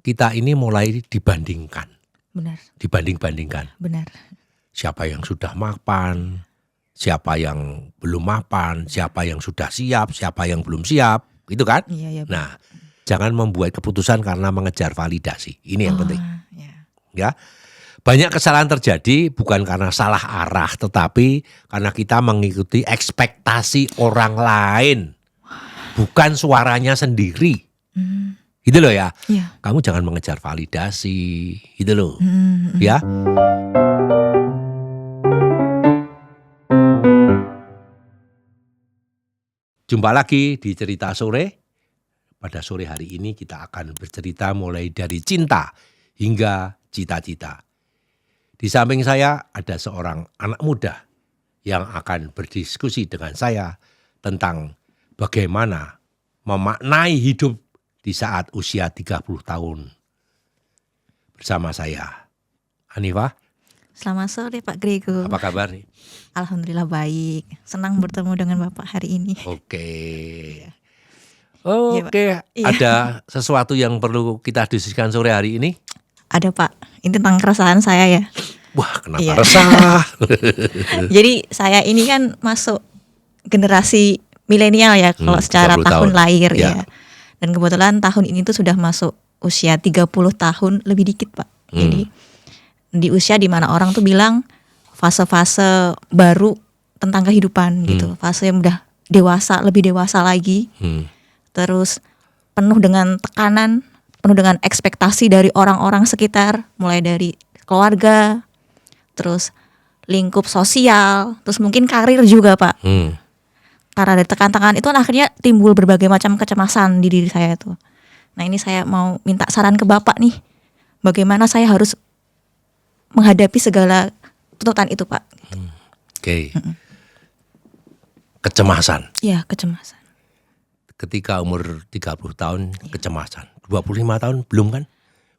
kita ini mulai dibandingkan. Benar. Dibanding-bandingkan. Benar. Siapa yang sudah mapan, siapa yang belum mapan, siapa yang sudah siap, siapa yang belum siap, gitu kan? Iya. Nah, jangan membuat keputusan karena mengejar validasi. Ini yang penting. Ya. Banyak kesalahan terjadi bukan karena salah arah, tetapi karena kita mengikuti ekspektasi orang lain, bukan suaranya sendiri. Gitu loh ya. Iya. Kamu jangan mengejar validasi, gitu loh. Ya. Jumpa lagi di Cerita Sore. Pada sore hari ini kita akan bercerita mulai dari cinta hingga cita-cita. Di samping saya ada seorang anak muda yang akan berdiskusi dengan saya tentang bagaimana memaknai hidup di saat usia 30 tahun. Bersama saya, Hanifah. Selamat sore Pak Grego. Apa kabar nih? Alhamdulillah baik. Senang bertemu dengan Bapak hari ini. Oke. Iya. Ada sesuatu yang perlu kita diskusikan sore hari ini? Ada Pak, ini tentang keresahan saya ya. Wah, kenapa resah? Jadi saya ini kan masuk generasi milenial ya kalau secara tahun lahir ya. Dan kebetulan tahun ini tuh sudah masuk usia 30 tahun lebih dikit Pak. Jadi di usia dimana orang tuh bilang fase-fase baru tentang kehidupan gitu. Fase yang udah dewasa, lebih dewasa lagi. Terus penuh dengan tekanan, penuh dengan ekspektasi dari orang-orang sekitar, mulai dari keluarga, terus lingkup sosial, terus mungkin karir juga Pak. Karena dari tekan-tekan itu akhirnya timbul berbagai macam kecemasan di diri saya tuh. Nah ini saya mau minta saran ke Bapak nih, bagaimana saya harus menghadapi segala tuntutan itu Pak. Oke. Kecemasan. Iya, kecemasan. Ketika umur 30 tahun kecemasan. 25 tahun belum kan?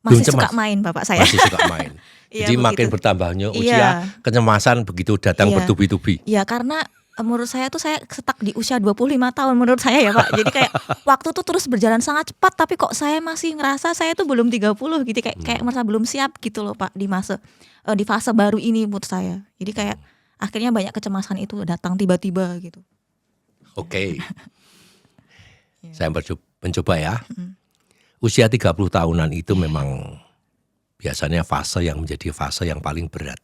Masih belum suka main Bapak saya. Masih suka main. Jadi makin bertambahnya usia, kecemasan begitu datang bertubi-tubi. Iya, karena menurut saya tuh saya stuck di usia 25 tahun menurut saya ya Pak. Jadi kayak waktu tuh terus berjalan sangat cepat, tapi kok saya masih ngerasa saya tuh belum 30 gitu, kayak merasa belum siap gitu loh Pak di fase baru ini menurut saya. Jadi kayak akhirnya banyak kecemasan itu datang tiba-tiba gitu. Oke. Saya mencoba ya. Usia 30 tahunan itu memang biasanya fase yang menjadi fase yang paling berat.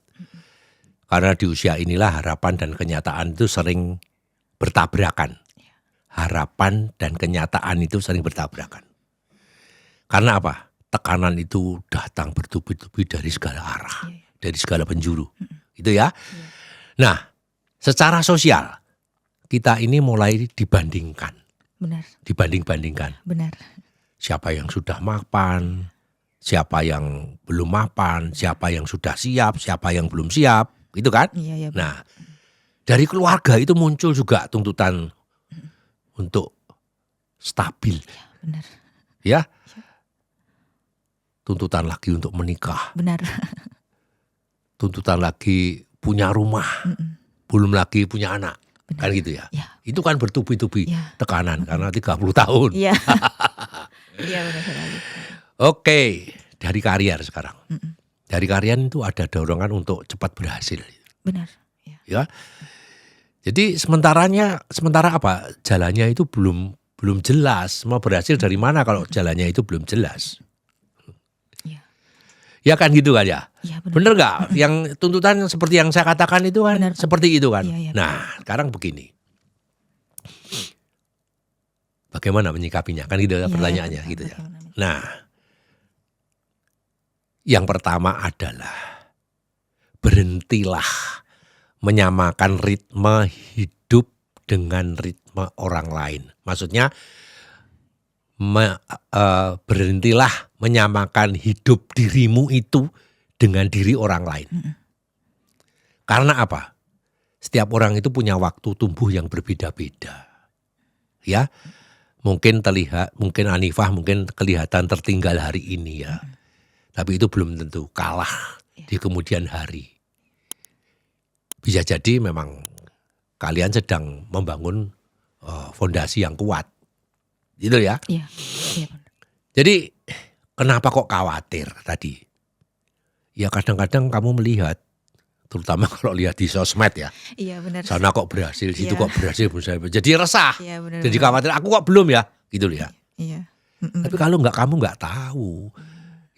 Karena di usia inilah harapan dan kenyataan itu sering bertabrakan. Harapan dan kenyataan itu sering bertabrakan. Karena apa? Tekanan itu datang bertubi-tubi dari segala arah, dari segala penjuru. Itu ya. Nah, secara sosial kita ini mulai dibandingkan. Benar. Dibanding-bandingkan. Benar. Siapa yang sudah mapan, siapa yang belum mapan, siapa yang sudah siap, siapa yang belum siap. Gitu kan? Iya. Nah, dari keluarga itu muncul juga tuntutan untuk stabil. Benar. Ya. Tuntutan lagi untuk menikah. Benar. Tuntutan lagi punya rumah. Belum lagi punya anak. Benar. Kan gitu ya. Itu kan bertubi-tubi tekanan karena 30 tahun. Iya. Iya benar sekali. Oke, dari karier sekarang. Dari karier itu ada dorongan untuk cepat berhasil. Benar. Ya. Jadi sementara apa? Jalannya itu belum jelas. Mau berhasil dari mana kalau jalannya itu belum jelas? Ya kan gitu kan ya? Bener gak? Yang tuntutan seperti yang saya katakan itu kan bener, seperti itu kan? Iya, nah sekarang begini. Bagaimana menyikapinya? Kan gitu pertanyaannya gitu ya. Nah, yang pertama adalah berhentilah menyamakan ritme hidup dengan ritme orang lain. Maksudnya berhentilah menyamakan hidup dirimu itu dengan diri orang lain. Karena apa? Setiap orang itu punya waktu tumbuh yang berbeda-beda. Ya, mungkin Hanifah mungkin kelihatan tertinggal hari ini ya. Tapi itu belum tentu kalah di kemudian hari. Bisa jadi memang kalian sedang membangun fondasi yang kuat. Gitu ya. Iya. Jadi kenapa kok khawatir tadi? Ya kadang-kadang kamu melihat, terutama kalau lihat di sosmed ya. Iya benar. Sana kok berhasil, situ Iya. kok berhasil. Jadi resah. Iya benar. Jadi khawatir, aku kok belum ya, gitu loh ya. Iya. Tapi kalau kamu nggak tahu,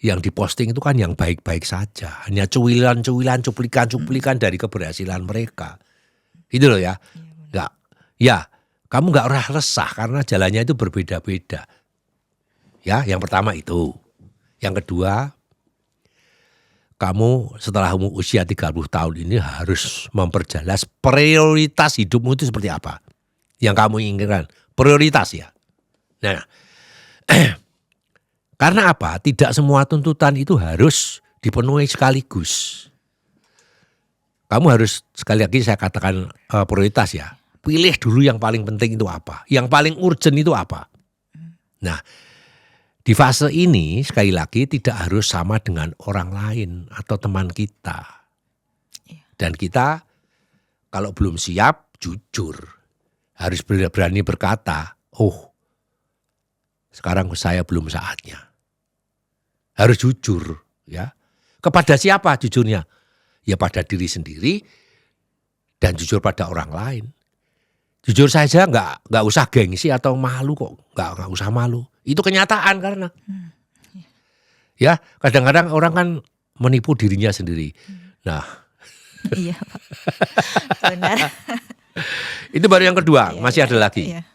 yang diposting itu kan yang baik-baik saja. Hanya cuilan-cuilan, cuplikan-cuplikan dari keberhasilan mereka. Gitu loh ya. Nggak, ya kamu nggak resah karena jalannya itu berbeda-beda. Ya, yang pertama itu. Yang kedua, kamu setelah usia 30 tahun ini harus memperjelas prioritas hidupmu itu seperti apa. Yang kamu inginkan, prioritas ya. Nah, karena apa? Tidak semua tuntutan itu harus dipenuhi sekaligus. Kamu harus, sekali lagi saya katakan prioritas ya. Pilih dulu yang paling penting itu apa. Yang paling urgent itu apa. Nah, di fase ini sekali lagi tidak harus sama dengan orang lain atau teman kita. Dan kita kalau belum siap, jujur. Harus berani berkata, oh sekarang saya belum saatnya. Harus jujur ya. Kepada siapa jujurnya? Ya pada diri sendiri dan jujur pada orang lain. Jujur saja nggak usah gengsi atau malu kok, nggak usah malu. Itu kenyataan karena ya kadang-kadang orang kan menipu dirinya sendiri. Nah, iya Pak, benar. Itu baru yang kedua, masih ada lagi. Iya.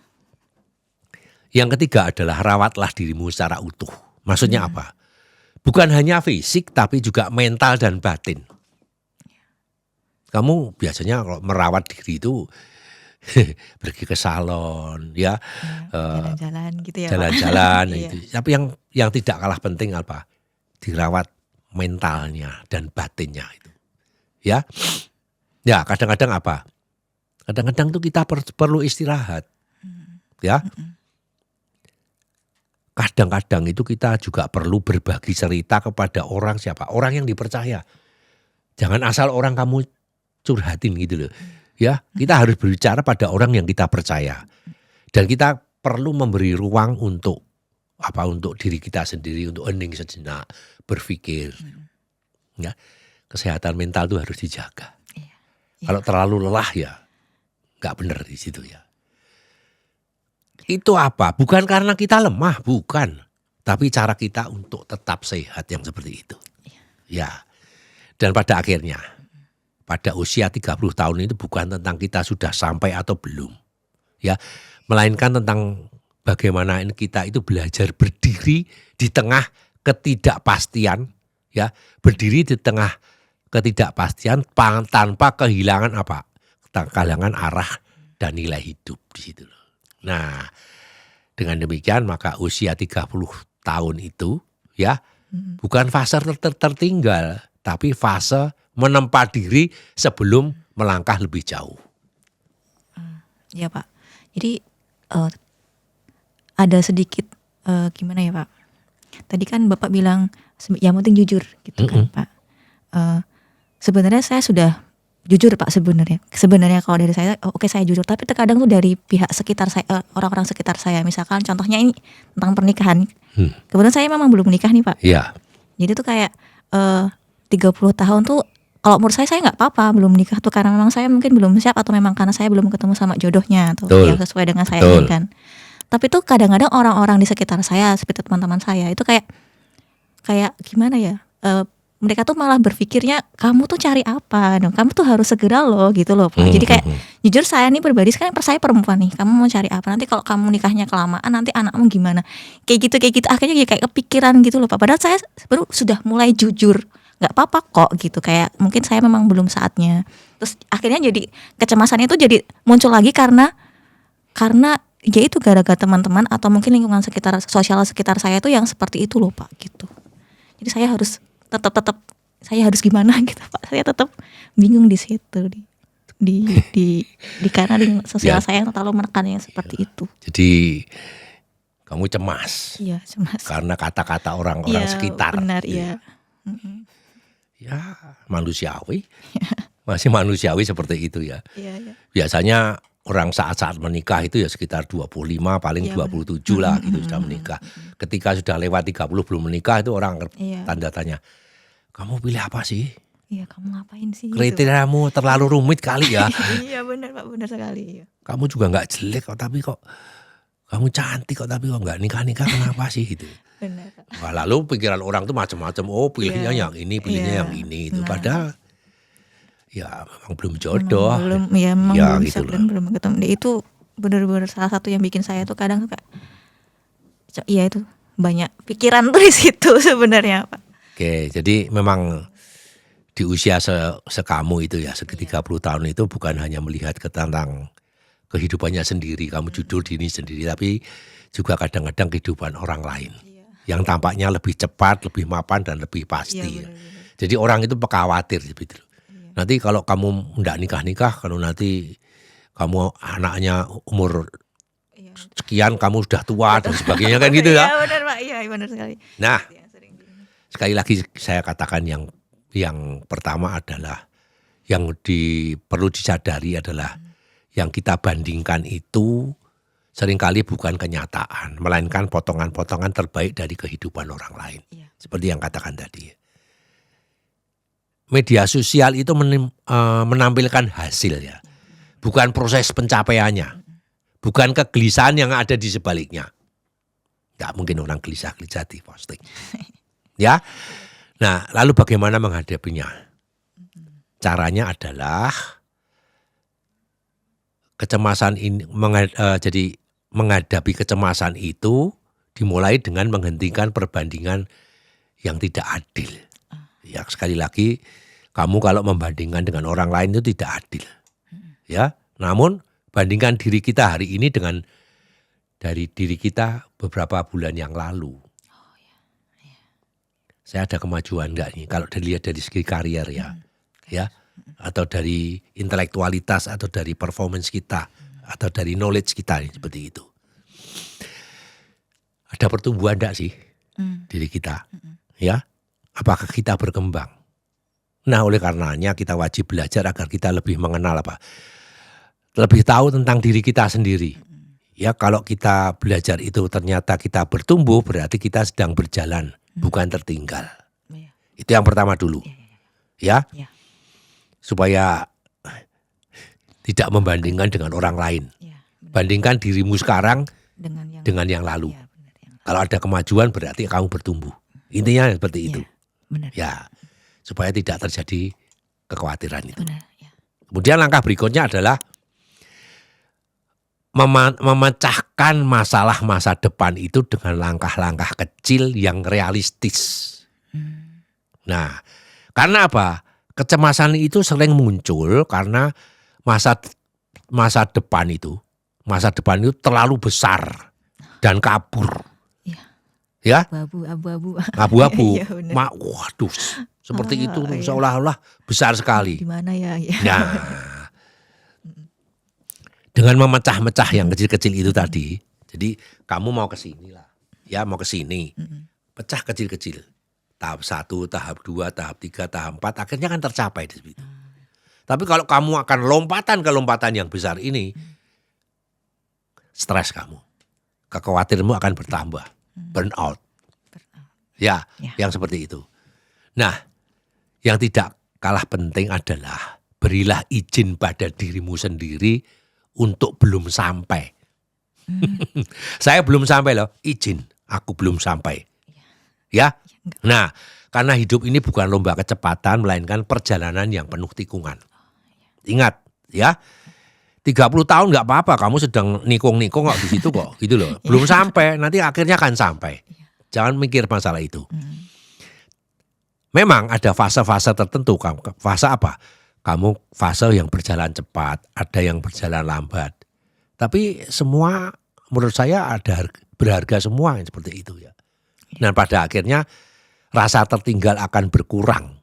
Yang ketiga adalah rawatlah dirimu secara utuh. Maksudnya apa? Bukan hanya fisik tapi juga mental dan batin. Kamu biasanya kalau merawat diri itu pergi ke salon ya, Jalan-jalan gitu ya jalan-jalan Pak. itu. Tapi yang tidak kalah penting apa? Dirawat mentalnya dan batinnya itu. Ya. Ya, kadang-kadang apa? Kadang-kadang tuh kita perlu istirahat. Ya. Kadang-kadang itu kita juga perlu berbagi cerita kepada orang siapa? Orang yang dipercaya. Jangan asal orang kamu curhatin gitu loh. Ya, kita harus berbicara pada orang yang kita percaya. Dan kita perlu memberi ruang untuk untuk diri kita sendiri, untuk hening sejenak, berpikir. Ya, kesehatan mental itu harus dijaga. Kalau terlalu lelah ya nggak benar di situ ya. Itu apa? Bukan karena kita lemah, bukan. Tapi cara kita untuk tetap sehat yang seperti itu. Ya. Dan pada akhirnya pada usia 30 tahun itu bukan tentang kita sudah sampai atau belum. Ya, melainkan tentang bagaimana kita itu belajar berdiri di tengah ketidakpastian, ya, berdiri di tengah ketidakpastian tanpa kehilangan apa? Kehilangan arah dan nilai hidup di situ. Nah, dengan demikian maka usia 30 tahun itu ya bukan fase tertinggal, tapi fase menempa diri sebelum melangkah lebih jauh. Ya Pak. Jadi ada sedikit gimana ya Pak? Tadi kan Bapak bilang yang penting jujur gitu kan Pak. Sebenarnya saya sudah jujur Pak sebenarnya. Sebenarnya kalau dari saya oke saya jujur, tapi terkadang tuh dari pihak sekitar saya, orang-orang sekitar saya, misalkan contohnya ini tentang pernikahan. Kebetulan saya memang belum menikah nih Pak. Iya. Jadi tuh kayak 30 tahun tuh kalau menurut saya nggak apa-apa belum menikah tuh karena memang saya mungkin belum siap atau memang karena saya belum ketemu sama jodohnya atau yang sesuai dengan saya inginkan. Tapi tuh kadang-kadang orang-orang di sekitar saya seperti teman-teman saya itu kayak gimana ya? Mereka tuh malah berpikirnya kamu tuh cari apa? Kamu tuh harus segera loh gitu loh Pak. Jadi kayak jujur saya nih pribadi sekarang saya perempuan nih. Kamu mau cari apa? Nanti kalau kamu nikahnya kelamaan nanti anakmu gimana? Kayak gitu akhirnya kayak kepikiran gitu loh Pak. Padahal saya baru sudah mulai jujur. Nggak apa-apa kok gitu, kayak mungkin saya memang belum saatnya. Terus akhirnya jadi kecemasan itu jadi muncul lagi karena ya itu gara-gara teman-teman atau mungkin lingkungan sekitar, sosial sekitar saya itu yang seperti itu loh Pak gitu. Jadi saya harus tetap saya harus gimana gitu Pak. Saya tetap bingung di situ di karena lingkungan sosial saya yang terlalu menekannya seperti itu. Jadi kamu cemas. Iya, cemas. Karena kata-kata orang-orang sekitar. Benar, iya. Ya, manusiawi. Masih manusiawi seperti itu ya. Iya. Biasanya orang saat-saat menikah itu ya sekitar 25 paling 27 lah gitu sudah menikah. Ketika sudah lewat 30 belum menikah itu orang tanda tanya. Kamu pilih apa sih? Iya, kamu ngapain sih? Kriteriamu terlalu rumit kali ya. Iya benar Pak, benar sekali. Iya. Kamu juga nggak jelek kok, tapi kok kamu cantik kok, tapi kok nggak nikah kenapa sih gitu. Benar. Wah, lalu pikiran orang tuh macam-macam. Oh pilihnya yang ini, pilihnya yang ini itu. Padahal ya memang belum jodoh. Memang ya, belum gitu bisa, belum ketemu. Itu benar-benar salah satu yang bikin saya tuh kadang kayak, iya itu banyak pikiran tuh di situ sebenarnya Pak. Oke, jadi memang di usia sekamu itu ya, sekitar 30 tahun itu bukan hanya melihat tentang kehidupannya sendiri, kamu jujur diri sendiri, tapi juga kadang-kadang kehidupan orang lain yang tampaknya lebih cepat, lebih mapan dan lebih pasti. Jadi orang itu khawatir gitu. Nanti kalau kamu enggak nikah-nikah, kalau nanti kamu anaknya umur sekian kamu sudah tua dan sebagainya kan gitu ya. Iya benar Pak, iya benar sekali. Nah, sekali lagi saya katakan yang pertama adalah yang perlu disadari adalah yang kita bandingkan itu seringkali bukan kenyataan, melainkan potongan-potongan terbaik dari kehidupan orang lain. Seperti yang katakan tadi. Media sosial itu menampilkan hasil ya, bukan proses pencapaiannya, bukan kegelisahan yang ada di sebaliknya. Nggak mungkin orang gelisah-gelisah di posting. Ya, nah lalu bagaimana menghadapinya? Caranya adalah kecemasan ini, jadi menghadapi kecemasan itu dimulai dengan menghentikan perbandingan yang tidak adil. Ya sekali lagi, kamu kalau membandingkan dengan orang lain itu tidak adil. Ya, namun bandingkan diri kita hari ini dengan dari diri kita beberapa bulan yang lalu. Saya ada kemajuan enggak nih kalau dilihat dari segi karier ya atau dari intelektualitas atau dari performance kita atau dari knowledge kita seperti itu. Ada pertumbuhan enggak sih diri kita? Ya, apakah kita berkembang? Nah, oleh karenanya kita wajib belajar agar kita lebih mengenal lebih tahu tentang diri kita sendiri. Ya, kalau kita belajar itu ternyata kita bertumbuh, berarti kita sedang berjalan, bukan tertinggal. Itu yang pertama dulu. Ya. Supaya tidak membandingkan dengan orang lain. Bandingkan dirimu sekarang dengan yang lalu. Kalau ada kemajuan berarti kamu bertumbuh. Intinya seperti itu. Ya. Supaya tidak terjadi kekhawatiran itu. Kemudian langkah berikutnya adalah memecahkan masalah masa depan itu dengan langkah-langkah kecil yang realistis. Nah, karena apa? Kecemasan itu sering muncul karena masa depan itu terlalu besar dan kabur. Ya? Abu-abu. Waduh, seperti itu seolah-olah besar sekali. Di mana ya? Nah, dengan memecah-mecah yang kecil-kecil itu tadi, jadi kamu mau ke sini lah, ya mau ke sini, pecah kecil-kecil, tahap 1, tahap 2, tahap 3, tahap 4, akhirnya kan tercapai di situ. Tapi kalau kamu akan lompatan ke lompatan yang besar ini, stres kamu, kekhawatiranmu akan bertambah, burnout, ya, yang seperti itu. Nah, yang tidak kalah penting adalah berilah izin pada dirimu sendiri untuk belum sampai. Saya belum sampai loh, izin, aku belum sampai. Ya. Nah, karena hidup ini bukan lomba kecepatan, melainkan perjalanan yang penuh tikungan. Ingat, ya. 30 tahun nggak apa-apa, kamu sedang nikung-nikung kok di situ kok, gitu loh. Belum sampai, nanti akhirnya akan sampai. Jangan mikir masalah itu. Memang ada fase-fase tertentu, fase apa? Kamu fase yang berjalan cepat, ada yang berjalan lambat. Tapi semua menurut saya ada berharga semua yang seperti itu ya. Dan pada akhirnya rasa tertinggal akan berkurang.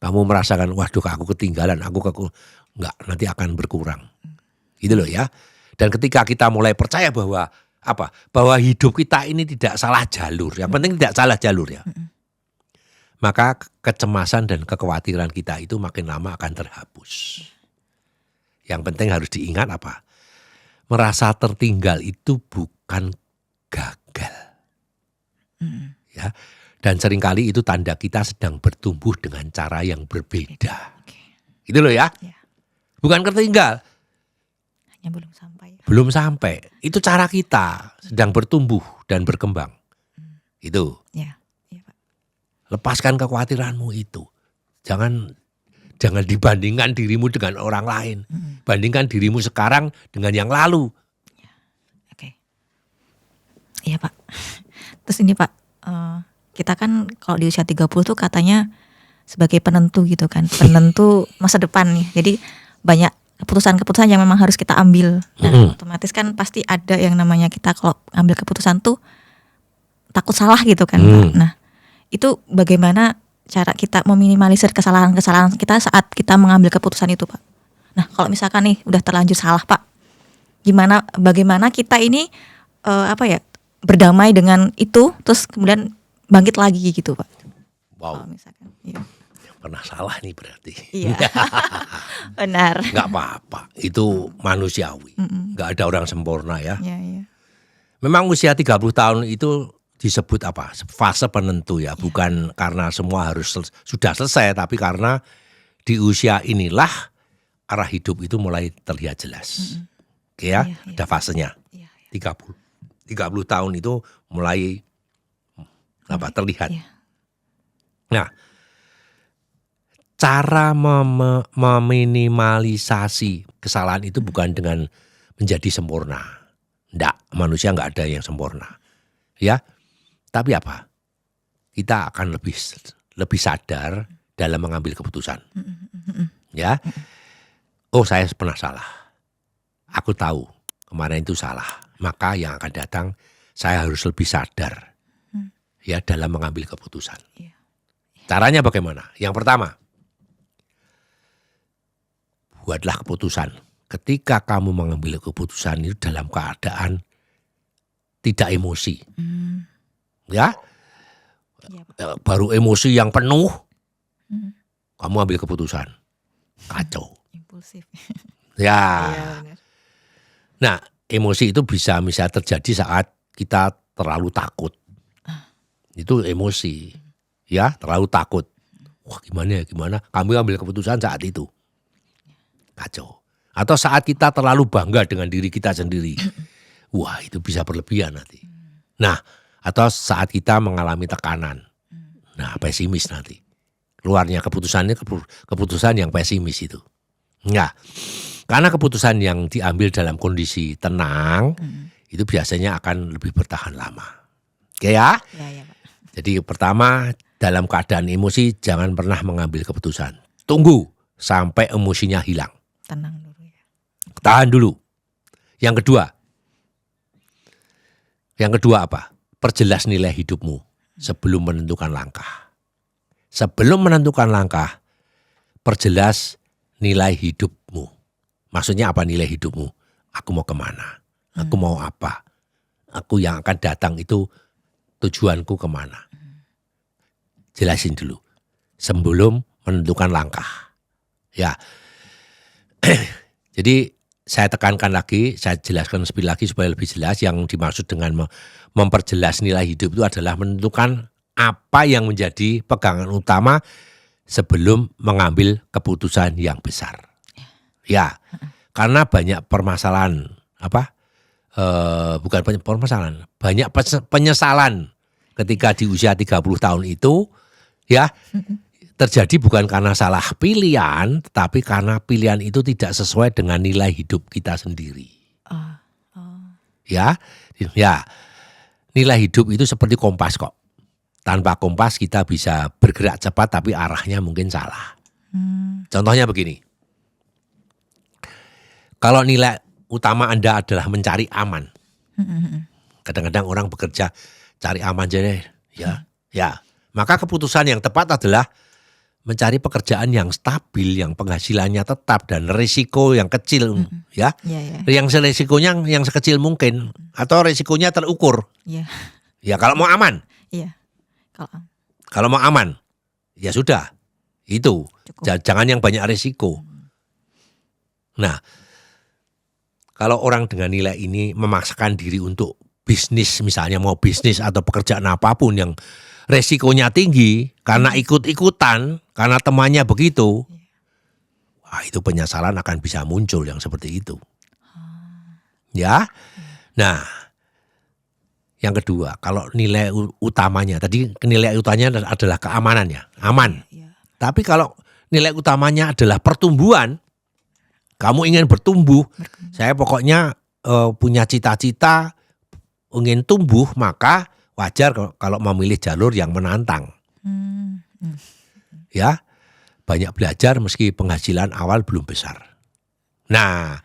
Kamu merasakan, waduh aku ketinggalan, enggak, nanti akan berkurang. Gitu loh ya. Dan ketika kita mulai percaya bahwa bahwa hidup kita ini tidak salah jalur, yang penting tidak salah jalur ya. Maka kecemasan dan kekhawatiran kita itu makin lama akan terhapus. Yang penting harus diingat apa? merasa tertinggal itu bukan gagal. Ya. Dan seringkali itu tanda kita sedang bertumbuh dengan cara yang berbeda. Gitu loh ya. Bukan tertinggal. Hanya belum sampai. Belum sampai. Itu cara kita sedang bertumbuh dan berkembang. Itu. Ya, Pak. Lepaskan kekhawatiranmu itu. Jangan dibandingkan dirimu dengan orang lain. Bandingkan dirimu sekarang dengan yang lalu. Oke. Iya Pak. Terus ini Pak, kita kan kalau di usia 30 tuh katanya sebagai penentu gitu kan. Penentu masa depan nih. Jadi banyak keputusan-keputusan yang memang harus kita ambil. Nah, otomatis kan pasti ada yang namanya kita kalau ambil keputusan tuh takut salah gitu kan Pak. Nah, itu bagaimana cara kita meminimalisir kesalahan-kesalahan kita saat kita mengambil keputusan itu Pak? Nah, kalau misalkan nih udah terlanjur salah Pak, bagaimana kita ini berdamai dengan itu, terus kemudian bangkit lagi gitu Pak? Wow. Kalau misalkan, iya. Pernah salah nih berarti. Iya. Benar. Nggak apa-apa, itu manusiawi. Nggak ada orang sempurna ya. Iya. Memang usia 30 tahun itu disebut apa? Fase penentu ya. Bukan karena semua harus sudah selesai, tapi karena di usia inilah arah hidup itu mulai terlihat jelas. Oke ya, ada fasenya. 30 tahun itu mulai terlihat. Nah, cara meminimalisasi kesalahan itu bukan dengan menjadi sempurna. Nggak, manusia nggak ada yang sempurna. Ya, tapi apa? Kita akan lebih sadar dalam mengambil keputusan. Ya, oh saya pernah salah. Aku tahu kemarin itu salah. Maka yang akan datang saya harus lebih sadar ya dalam mengambil keputusan. Caranya bagaimana? Yang pertama, buatlah keputusan. Ketika kamu mengambil keputusan itu dalam keadaan tidak emosi. Ya, baru emosi yang penuh, kamu ambil keputusan. Kacau. Impulsif. Ya. Nah, emosi itu bisa terjadi saat kita terlalu takut. Itu emosi. Ya, terlalu takut. Wah, gimana? Kamu ambil keputusan saat itu. Kacau. Atau saat kita terlalu bangga dengan diri kita sendiri. Wah, itu bisa berlebihan nanti. Nah, atau saat kita mengalami tekanan. Nah, pesimis nanti. Keluarnya keputusannya keputusan yang pesimis itu. Nah, karena keputusan yang diambil dalam kondisi tenang, itu biasanya akan lebih bertahan lama. Oke ya? Iya, Pak. Jadi pertama, dalam keadaan emosi jangan pernah mengambil keputusan. Tunggu sampai emosinya hilang. Tenang dulu ya. Tahan dulu. Yang kedua apa? Perjelas nilai hidupmu sebelum menentukan langkah. Sebelum menentukan langkah, perjelas nilai hidupmu. Maksudnya apa nilai hidupmu? Aku mau kemana? Aku mau apa? Aku yang akan datang itu tujuanku kemana? Jelasin dulu sebelum menentukan langkah. Ya. Jadi saya tekankan lagi, saya jelaskan lagi supaya lebih jelas. Yang dimaksud dengan memperjelas nilai hidup itu adalah menentukan apa yang menjadi pegangan utama sebelum mengambil keputusan yang besar. Ya, karena banyak permasalahan bukan banyak permasalahan, banyak penyesalan ketika di usia 30 tahun itu ya. Terjadi bukan karena salah pilihan, tetapi karena pilihan itu tidak sesuai dengan nilai hidup kita sendiri. Ya, nilai hidup itu seperti kompas kok. Tanpa kompas kita bisa bergerak cepat, tapi arahnya mungkin salah. Contohnya begini, kalau nilai utama Anda adalah mencari aman, kadang-kadang orang bekerja cari aman aja ya, maka keputusan yang tepat adalah mencari pekerjaan yang stabil, yang penghasilannya tetap dan risiko yang kecil, ya. Yang risikonya yang sekecil mungkin atau risikonya terukur. Ya kalau mau aman. Kalau mau aman, ya sudah. Itu. Jangan yang banyak risiko. Nah, kalau orang dengan nilai ini memaksakan diri untuk bisnis, misalnya mau bisnis atau pekerjaan apapun yang resikonya tinggi karena ikut-ikutan, karena temannya begitu, wah itu penyesalan akan bisa muncul yang seperti itu. Ya, nah yang kedua, kalau nilai utamanya, tadi nilai utamanya adalah keamanannya, aman. Tapi kalau nilai utamanya adalah pertumbuhan, kamu ingin bertumbuh, saya pokoknya punya cita-cita ingin tumbuh, maka wajar kalau memilih jalur yang menantang. Ya, banyak belajar meski penghasilan awal belum besar. Nah,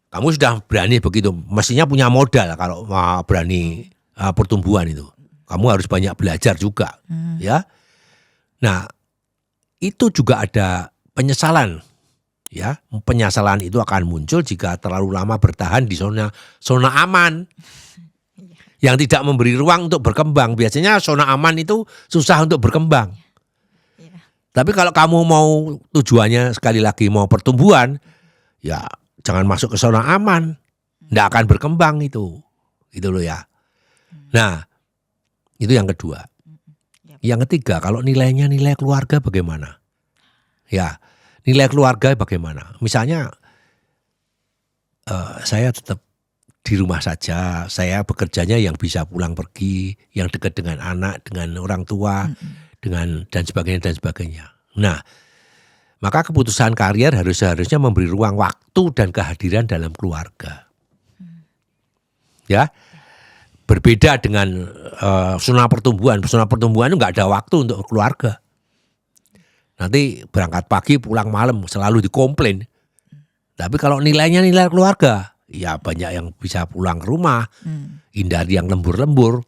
kamu sudah berani begitu, mestinya punya modal kalau berani pertumbuhan itu. Kamu harus banyak belajar juga, ya. Nah, itu juga ada penyesalan. Ya, penyesalan itu akan muncul jika terlalu lama bertahan di zona aman. Yang tidak memberi ruang untuk berkembang. Biasanya zona aman itu susah untuk berkembang. Tapi kalau kamu mau tujuannya sekali lagi mau pertumbuhan, ya jangan masuk ke zona aman. Nggak akan berkembang itu. Gitu loh ya. Nah, itu yang kedua. Yang ketiga, kalau nilainya nilai keluarga bagaimana? Ya, nilai keluarga bagaimana? Misalnya saya tetap di rumah saja, saya bekerjanya yang bisa pulang pergi, yang dekat dengan anak, dengan orang tua, dengan dan sebagainya. Nah, maka keputusan karier harusnya memberi ruang waktu dan kehadiran dalam keluarga. Ya, berbeda dengan zona pertumbuhan. Zona pertumbuhan itu nggak ada waktu untuk keluarga. Nanti berangkat pagi pulang malam selalu dikomplain. Tapi kalau nilainya nilai keluarga, ya banyak yang bisa pulang ke rumah, hindari yang lembur-lembur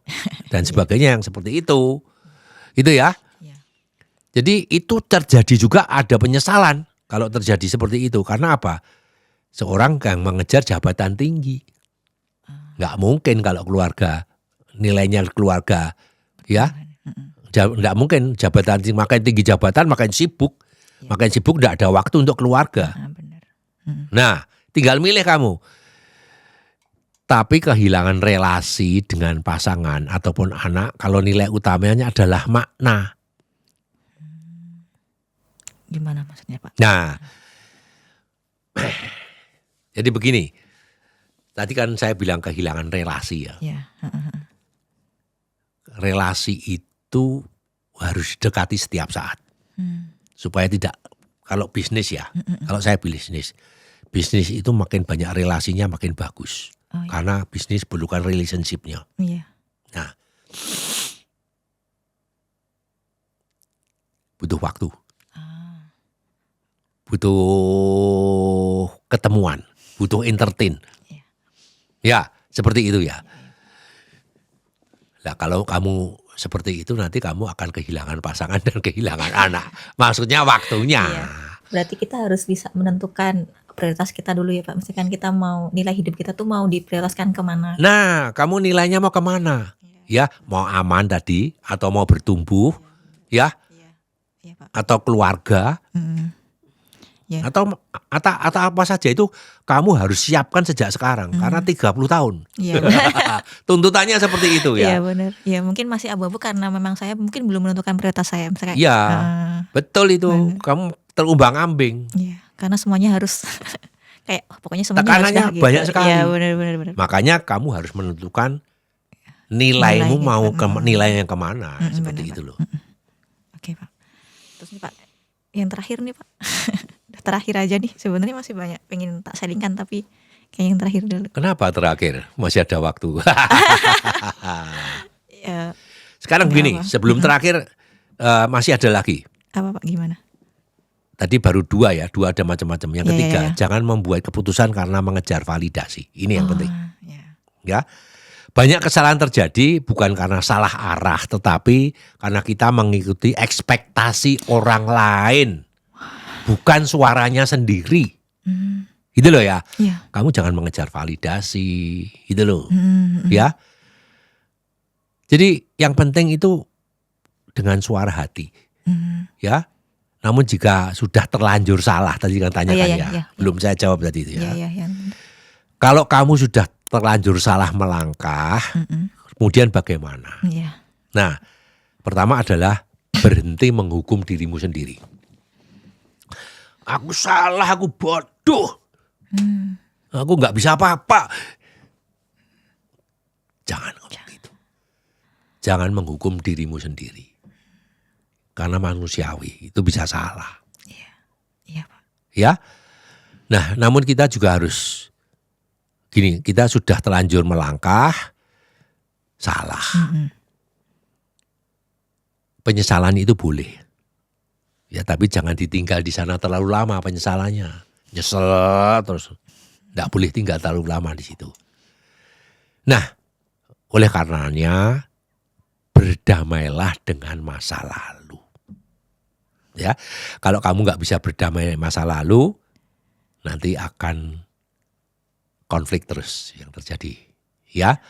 dan sebagainya yang seperti itu. Itu ya. Jadi itu terjadi juga ada penyesalan kalau terjadi seperti itu. Karena apa? Seorang yang mengejar jabatan tinggi. Nggak mungkin kalau keluarga, nilainya keluarga. Ya, nggak mungkin jabatan tinggi, makin tinggi jabatan makin sibuk. Makin sibuk nggak ada waktu untuk keluarga. Nah, tinggal milih kamu. Tapi kehilangan relasi dengan pasangan ataupun anak kalau nilai utamanya adalah makna. Gimana maksudnya, Pak? Nah, jadi begini. Tadi kan saya bilang kehilangan relasi ya. Relasi itu harus dekati setiap saat. Supaya tidak, kalau bisnis ya, kalau saya bisnis itu makin banyak relasinya makin bagus. Karena bisnis perlukan relationship-nya. Nah, butuh waktu. Butuh ketemuan, butuh entertain. Ya, seperti itu ya. Nah, kalau kamu seperti itu nanti kamu akan kehilangan pasangan dan kehilangan anak. Maksudnya waktunya. Berarti kita harus bisa menentukan prioritas kita dulu ya Pak. Misalkan kita mau nilai hidup kita tuh mau diprioritaskan kemana. Nah, kamu nilainya mau kemana? Ya, mau aman tadi atau mau bertumbuh, ya, Pak. Atau keluarga. Atau apa saja itu kamu harus siapkan sejak sekarang karena 30 tahun. Tuntutannya seperti itu ya. Iya benar. Ya mungkin masih abu-abu karena memang saya mungkin belum menentukan prioritas saya. Misalnya, iya, betul itu. Bener. Kamu terumbang-ambing. Iya, karena semuanya harus kayak pokoknya semuanya tekanannya harus banyak gitu. sekali. Iya benar. Makanya kamu harus menentukan nilaimu mau nilai yang kemana seperti bener, itu loh. Oke Pak. Terus nih Pak, yang terakhir nih Pak. Terakhir aja nih, sebenarnya masih banyak pengen tak sharingkan tapi kayak yang terakhir dulu. Kenapa terakhir? Masih ada waktu. Ya, sekarang begini, sebelum terakhir masih ada lagi. Apa Pak? Gimana? Tadi baru dua ada macam-macam. Yang ketiga, jangan membuat keputusan karena mengejar validasi. Ini yang penting. Ya, banyak kesalahan terjadi bukan karena salah arah, tetapi karena kita mengikuti ekspektasi orang lain. Bukan suaranya sendiri. Gitu loh ya. Kamu jangan mengejar validasi. Gitu loh. Ya. Jadi yang penting itu dengan suara hati. Ya. Namun jika sudah terlanjur salah, tadi kan tanyakan belum saya jawab tadi itu ya. Kalau kamu sudah terlanjur salah melangkah, kemudian bagaimana? Iya. Nah, pertama adalah berhenti menghukum dirimu sendiri. Aku salah, aku bodoh. Aku nggak bisa apa-apa. Jangan ngomong gitu. Jangan menghukum dirimu sendiri. Karena manusiawi, itu bisa salah. Iya, Pak. Ya. Nah, namun kita juga harus gini, kita sudah terlanjur melangkah, salah. Penyesalan itu boleh. Ya, tapi jangan ditinggal di sana terlalu lama penyesalannya. Nyesel terus. Nggak boleh tinggal terlalu lama di situ. Nah, oleh karenanya berdamailah dengan masa lalu. Ya, kalau kamu nggak bisa berdamai masa lalu, nanti akan konflik terus yang terjadi. Ya,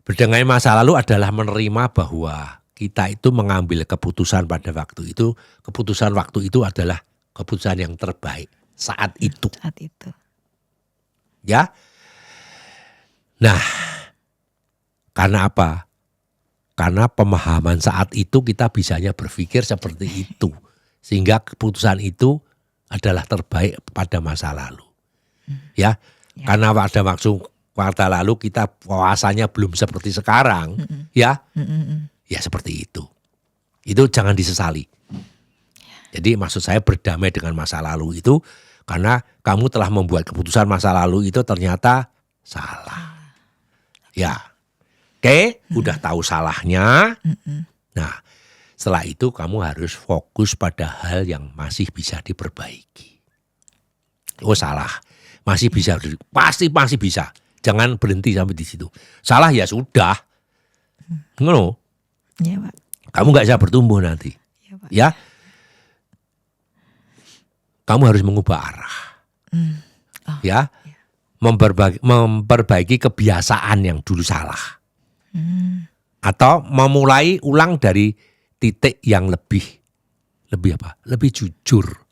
berdamai masa lalu adalah menerima bahwa kita itu mengambil keputusan pada waktu itu, keputusan waktu itu adalah keputusan yang terbaik saat itu. Saat itu. Ya, nah, karena apa? Karena pemahaman saat itu kita bisanya berpikir seperti itu, sehingga keputusan itu adalah terbaik pada masa lalu. Ya, karena pada waktu lalu kita puasanya belum seperti sekarang, ya, ya seperti itu. Itu jangan disesali. Jadi maksud saya berdamai dengan masa lalu itu karena kamu telah membuat keputusan masa lalu itu ternyata salah. Ya, oke, udah tahu salahnya. Nah, setelah itu kamu harus fokus pada hal yang masih bisa diperbaiki. Oh salah, masih bisa, pasti masih bisa. Jangan berhenti sampai di situ. Salah ya sudah, ngono. Iya, Pak. Kamu nggak bisa bertumbuh nanti. Iya, Pak. Ya, kamu harus mengubah arah. Ya, memperbaiki kebiasaan yang dulu salah. Atau memulai ulang dari titik yang lebih apa? Lebih jujur.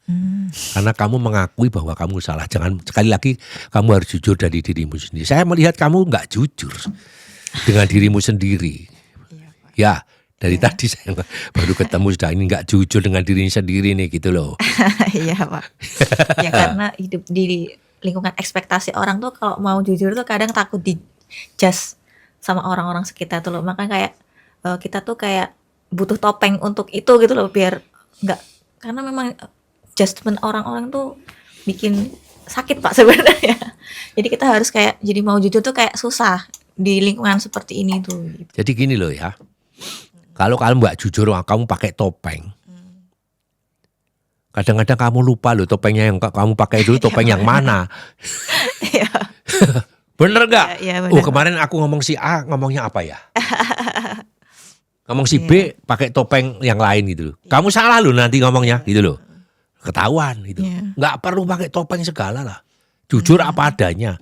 Karena kamu mengakui bahwa kamu salah. Jangan sekali lagi kamu harus jujur dari dirimu sendiri. Saya melihat kamu nggak jujur dengan dirimu sendiri. Ya, dari tadi saya baru ketemu sudah ini nggak jujur dengan dirinya sendiri nih gitu loh. Iya, Pak. Ya karena hidup di lingkungan ekspektasi orang tuh kalau mau jujur tuh kadang takut di-judge sama orang-orang sekitar tuh loh. Makanya kayak kita tuh kayak butuh topeng untuk itu gitu loh biar nggak, karena memang judgement orang-orang tuh bikin sakit Pak sebenarnya. Jadi kita harus kayak jadi mau jujur tuh kayak susah di lingkungan seperti ini tuh. Gitu. Jadi gini loh ya. Kalau kamu nggak jujur, kamu pakai topeng. Kadang-kadang kamu lupa loh topengnya yang kamu pakai dulu topeng yang mana. Bener nggak? Ya, oh kemarin aku ngomong si A, ngomongnya apa ya? Ngomong si B pakai topeng yang lain gitu loh. Kamu salah loh nanti ngomongnya gitu loh. Ketahuan gitu. Nggak perlu pakai topeng segala lah. Jujur apa adanya.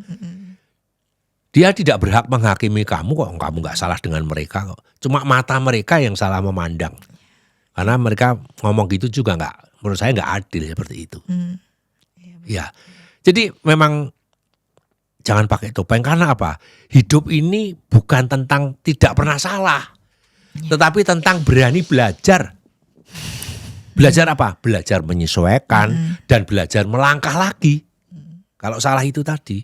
Dia tidak berhak menghakimi kamu kok, kamu nggak salah dengan mereka kok. Cuma mata mereka yang salah memandang. Karena mereka ngomong gitu juga nggak, menurut saya nggak adil seperti itu. Ya, jadi memang jangan pakai topeng karena apa? Hidup ini bukan tentang tidak pernah salah, tetapi tentang berani belajar. Belajar apa? Belajar menyesuaikan dan belajar melangkah lagi. Kalau salah itu tadi,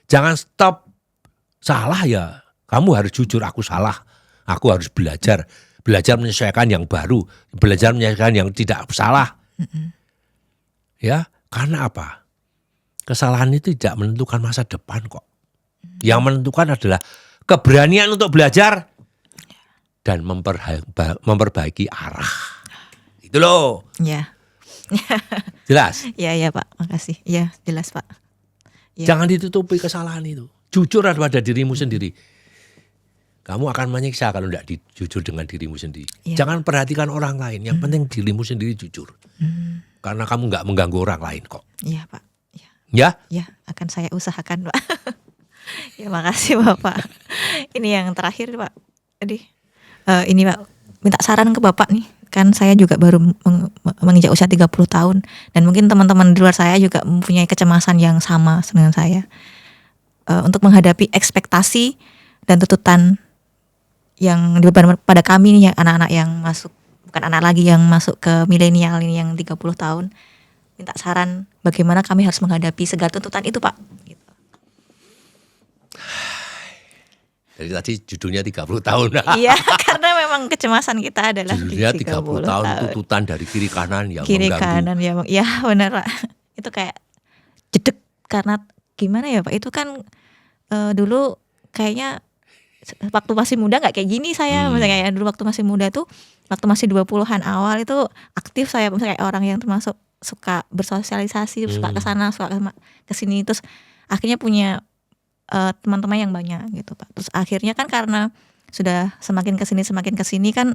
jangan stop. Salah ya, kamu harus jujur, aku salah. Aku harus belajar menyesuaikan yang baru, belajar menyesuaikan yang tidak salah. Ya, karena apa? Kesalahan itu tidak menentukan masa depan kok. Yang menentukan adalah keberanian untuk belajar dan memperbaiki arah. Itu loh. Ya. Jelas? Ya Pak, makasih. Ya, jelas Pak. Ya. Jangan ditutupi kesalahan itu. Jujur pada dirimu sendiri. Kamu akan menyiksa kalau tidak jujur dengan dirimu sendiri. Ya. Jangan perhatikan orang lain. Yang penting dirimu sendiri jujur. Karena kamu nggak mengganggu orang lain kok. Iya Pak. Ya? Ya, akan saya usahakan Pak. Ya makasih Bapak. Ini yang terakhir Pak. Jadi ini Pak, minta saran ke Bapak nih. Kan saya juga baru menginjak usia 30 tahun. Dan mungkin teman-teman di luar saya juga mempunyai kecemasan yang sama dengan saya. untuk menghadapi ekspektasi dan tuntutan yang dibebankan pada kami nih, anak-anak yang masuk, bukan anak lagi, yang masuk ke milenial ini yang 30 tahun. Minta saran bagaimana kami harus menghadapi segala tuntutan itu, Pak. Gitu. Jadi tadi judulnya 30 tahun. Iya, karena memang kecemasan kita adalah judulnya di 30 tahun tuntutan dari kiri kanan yang kiri mengganggu. Kanan ya benar, Pak. Itu kayak jedek, karena gimana ya, Pak? Itu kan dulu kayaknya waktu masih muda nggak kayak gini saya. Misalnya kayak dulu waktu masih muda tuh, waktu masih 20-an awal itu aktif saya, misalnya kayak orang yang termasuk suka bersosialisasi, suka ke sana, suka ke sini, terus akhirnya punya teman-teman yang banyak gitu, Pak. Terus akhirnya kan karena sudah semakin kesini kan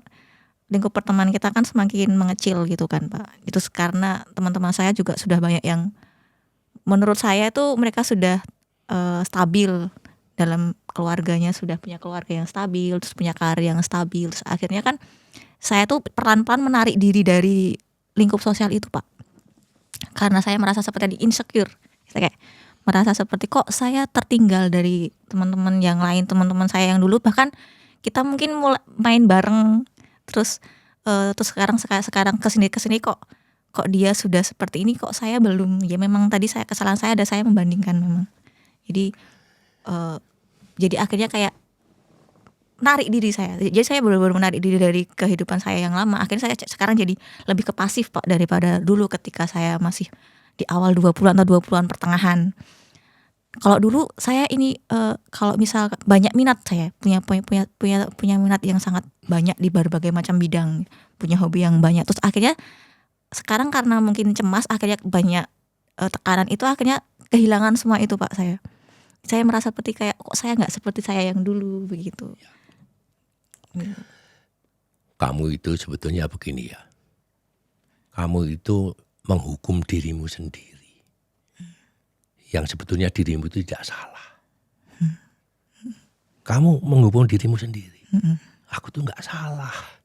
lingkup pertemanan kita kan semakin mengecil gitu kan, Pak. Itu karena teman-teman saya juga sudah banyak yang menurut saya itu mereka sudah stabil dalam keluarganya, sudah punya keluarga yang stabil, terus punya karir yang stabil. Terus akhirnya kan saya tuh pelan-pelan menarik diri dari lingkup sosial itu, Pak. Karena saya merasa seperti insecure. Saya kayak merasa seperti kok saya tertinggal dari teman-teman yang lain, teman-teman saya yang dulu bahkan kita mungkin mulai main bareng, terus sekarang kesini kok dia sudah seperti ini, kok saya belum. Ya memang tadi kesalahan saya ada, saya membandingkan memang. Jadi akhirnya kayak menarik diri saya. Jadi saya benar-benar menarik diri dari kehidupan saya yang lama. Akhirnya saya sekarang jadi lebih ke pasif, Pak, daripada dulu ketika saya masih di awal 20-an atau 20-an pertengahan. Kalau dulu saya ini kalau misal banyak minat, saya punya minat yang sangat banyak di berbagai macam bidang, punya hobi yang banyak. Terus akhirnya sekarang karena mungkin cemas, akhirnya banyak tekanan itu, akhirnya kehilangan semua itu, Pak. Saya merasa seperti kayak kok saya nggak seperti saya yang dulu begitu. Kamu itu sebetulnya begini ya. Kamu itu menghukum dirimu sendiri. Yang sebetulnya dirimu itu tidak salah. Kamu menghukum dirimu sendiri. Aku tuh nggak salah.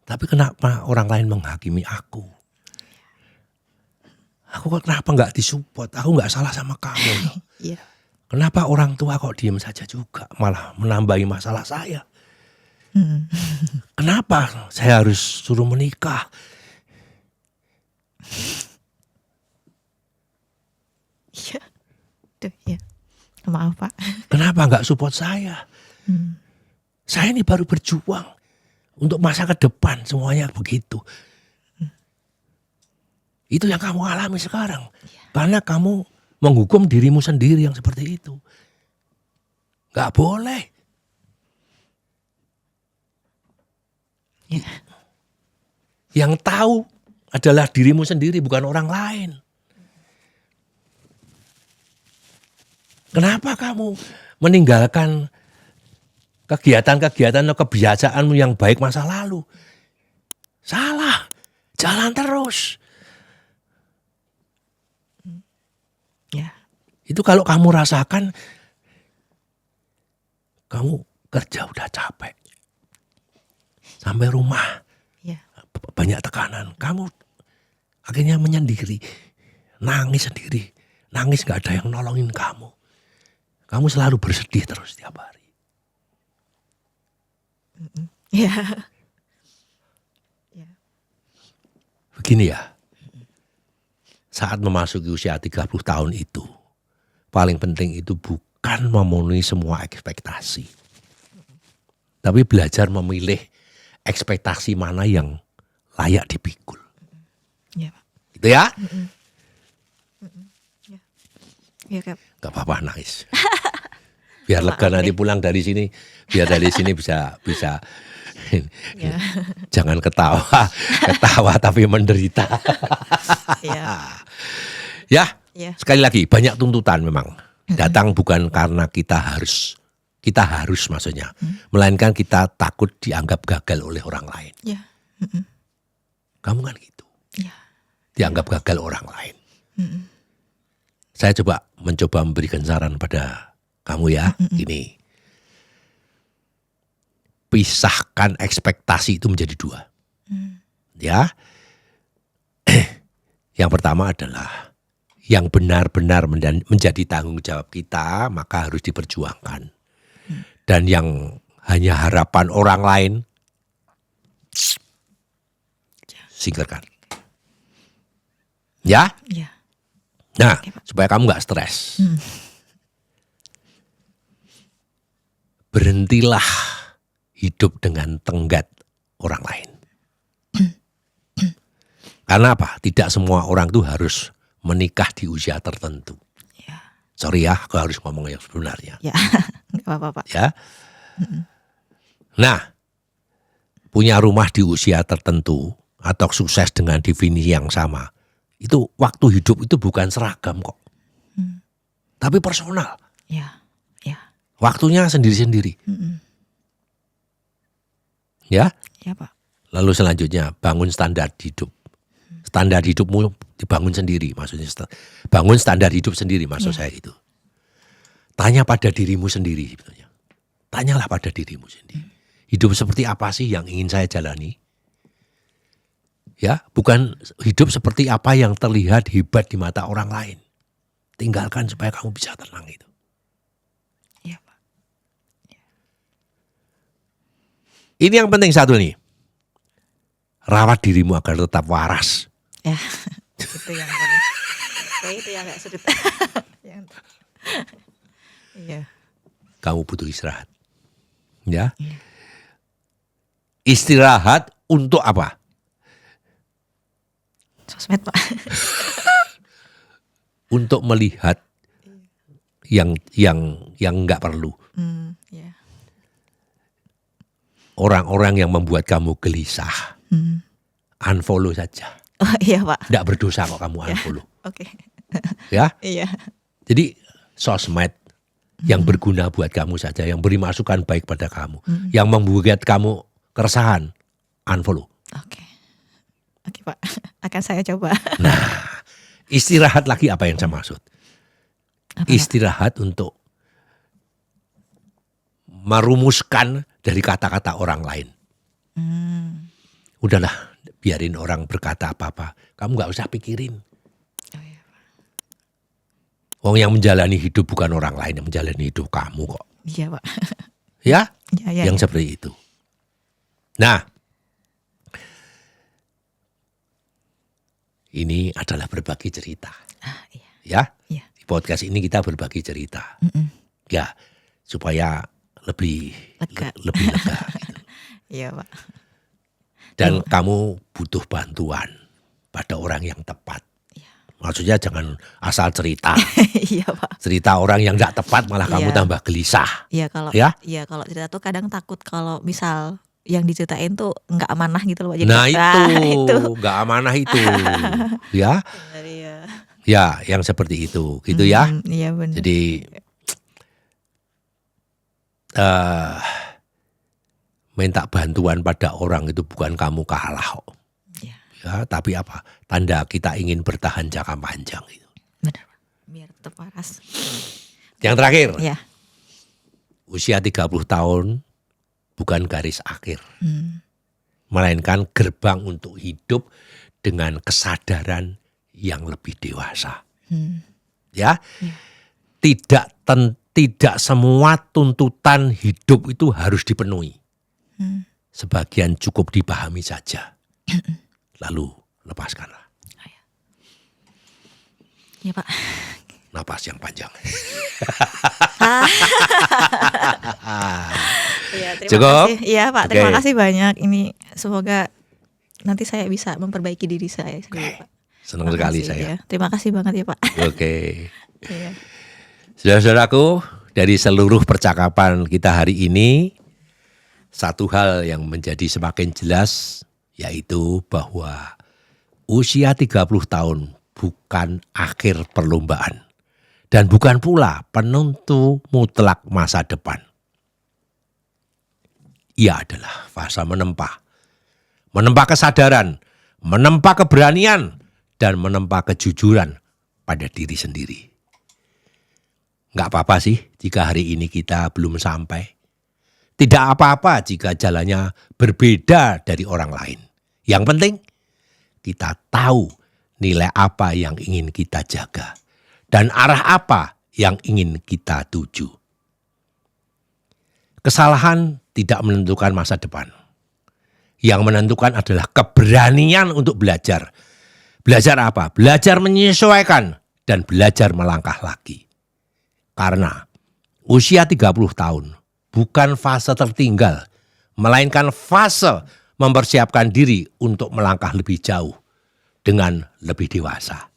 Tapi kenapa orang lain menghakimi aku? Aku kenapa nggak disupport? Aku nggak salah sama kamu. Iya. Kenapa orang tua kok diem saja juga, malah menambahi masalah saya? Kenapa saya harus suruh menikah? Iya. Tuh ya. Maaf, Pak. Kenapa nggak support saya? Saya ini baru berjuang untuk masa ke depan, semuanya begitu. Itu yang kamu alami sekarang. Karena kamu menghukum dirimu sendiri yang seperti itu. Gak boleh. Yang tahu adalah dirimu sendiri, bukan orang lain. Kenapa kamu meninggalkan kegiatan-kegiatan atau kebiasaanmu yang baik masa lalu? Salah. Jalan terus. Itu kalau kamu rasakan, kamu kerja udah capek, sampai rumah banyak tekanan, kamu akhirnya menyendiri, nangis sendiri, nangis gak ada yang nolongin kamu selalu bersedih terus tiap hari. Begini ya, saat memasuki usia 30 tahun itu, paling penting itu bukan memenuhi semua ekspektasi. Tapi belajar memilih ekspektasi mana yang layak dipikul. Iya, Pak. Gitu ya? Iya, Kak. Gak apa-apa, nangis. Biar lega nanti pulang dari sini, biar dari sini bisa jangan ketawa tapi menderita. Ya. Sekali lagi, banyak tuntutan memang datang bukan karena kita harus maksudnya, melainkan kita takut dianggap gagal oleh orang lain. Kamu kan gitu, dianggap gagal orang lain. Saya mencoba memberikan saran pada kamu ya, gini, pisahkan ekspektasi itu menjadi dua. Ya, yang pertama adalah yang benar-benar menjadi tanggung jawab kita, maka harus diperjuangkan. Dan yang hanya harapan orang lain, singkirkan. Ya? Ya. Nah, supaya kamu nggak stres. Berhentilah hidup dengan tenggat orang lain. Karena apa? Tidak semua orang tuh harus menikah di usia tertentu. Ya. Sorry ya, aku harus ngomong yang sebenarnya. Ya, nggak apa-apa Pak. Ya. Nah, punya rumah di usia tertentu atau sukses dengan definisi yang sama, itu waktu hidup itu bukan seragam kok, tapi personal. Ya, ya. Waktunya sendiri-sendiri. Ya. Ya Pak. Lalu selanjutnya bangun standar hidup. Standar hidupmu dibangun sendiri, maksudnya bangun standar hidup sendiri, maksud saya itu. Tanya pada dirimu sendiri sebetulnya. Tanyalah pada dirimu sendiri. Hidup seperti apa sih yang ingin saya jalani? Ya, bukan hidup seperti apa yang terlihat hebat di mata orang lain. Tinggalkan supaya kamu bisa tenang itu. Iya Pak. Ini yang penting satu nih. Rawat dirimu agar tetap waras. Ya, itu yang paling. Itu yang agak sulit. Iya. Kamu butuh istirahat. Ya. Istirahat untuk apa? Sosmed Pak. Untuk melihat yang nggak perlu. Ya. Orang-orang yang membuat kamu gelisah. Unfollow saja. Oh iya Pak. Nggak berdosa kok kamu unfollow. Oke. Ya. Iya. Jadi sosmed yang berguna buat kamu saja, yang beri masukan baik pada kamu, yang membuat kamu keresahan, unfollow. Oke. Oke Pak, akan saya coba. Nah, istirahat lagi apa yang saya maksud? Istirahat untuk merumuskan dari kata-kata orang lain. Udahlah, biarin orang berkata apa-apa, kamu nggak usah pikirin. Wong yang menjalani hidup bukan orang lain, yang menjalani hidup kamu kok. Iya Pak. Ya, Ya, yang seperti itu. Nah, ini adalah berbagi cerita. Iya. Ya, Iya. di podcast ini kita berbagi cerita. Ya, supaya lebih Lega. lebih lega. Gitu. Iya Pak. Dan kamu butuh bantuan pada orang yang tepat. Maksudnya jangan asal cerita. Iya Pak. Cerita orang yang nggak tepat malah kamu tambah gelisah. Iya kalau Ya? Iya kalau cerita tuh kadang takut kalau misal yang diceritain tuh nggak amanah gitu loh. Jadi, Nah itu nggak amanah itu. Ya. Iya. Ya, yang seperti itu, gitu ya. Iya benar. Jadi minta bantuan pada orang itu bukan kamu kalah kok. Ya, tapi apa? Tanda kita ingin bertahan jangka panjang itu. Benar Pak. Biar tetap waras. Yang terakhir, Ya. usia 30 tahun bukan garis akhir. Melainkan gerbang untuk hidup dengan kesadaran yang lebih dewasa. Ya. Tidak semua tuntutan hidup itu harus dipenuhi. Sebagian cukup dipahami saja. Lalu lepaskanlah. Iya Pak. Napas yang panjang. Iya, terima Cukup? kasih. Iya Pak, terima kasih banyak. Ini semoga nanti saya bisa memperbaiki diri saya sendiri Pak. Senang sekali saya. Ya. Terima kasih banget ya Pak. Oke. Iya. Saudara-saudaraku, dari seluruh percakapan kita hari ini, satu hal yang menjadi semakin jelas, yaitu bahwa usia 30 tahun bukan akhir perlombaan. Dan bukan pula penentu mutlak masa depan. Ia adalah fase menempa. Menempa kesadaran, menempa keberanian, dan menempa kejujuran pada diri sendiri. Nggak apa-apa sih jika hari ini kita belum sampai. Tidak apa-apa jika jalannya berbeda dari orang lain. Yang penting kita tahu nilai apa yang ingin kita jaga, dan arah apa yang ingin kita tuju. Kesalahan tidak menentukan masa depan. Yang menentukan adalah keberanian untuk belajar. Belajar apa? Belajar menyesuaikan dan belajar melangkah lagi. Karena usia 30 tahun bukan fase tertinggal, melainkan fase mempersiapkan diri untuk melangkah lebih jauh dengan lebih dewasa.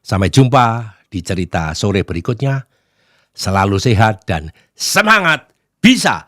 Sampai jumpa di cerita sore berikutnya. Selalu sehat dan semangat bisa.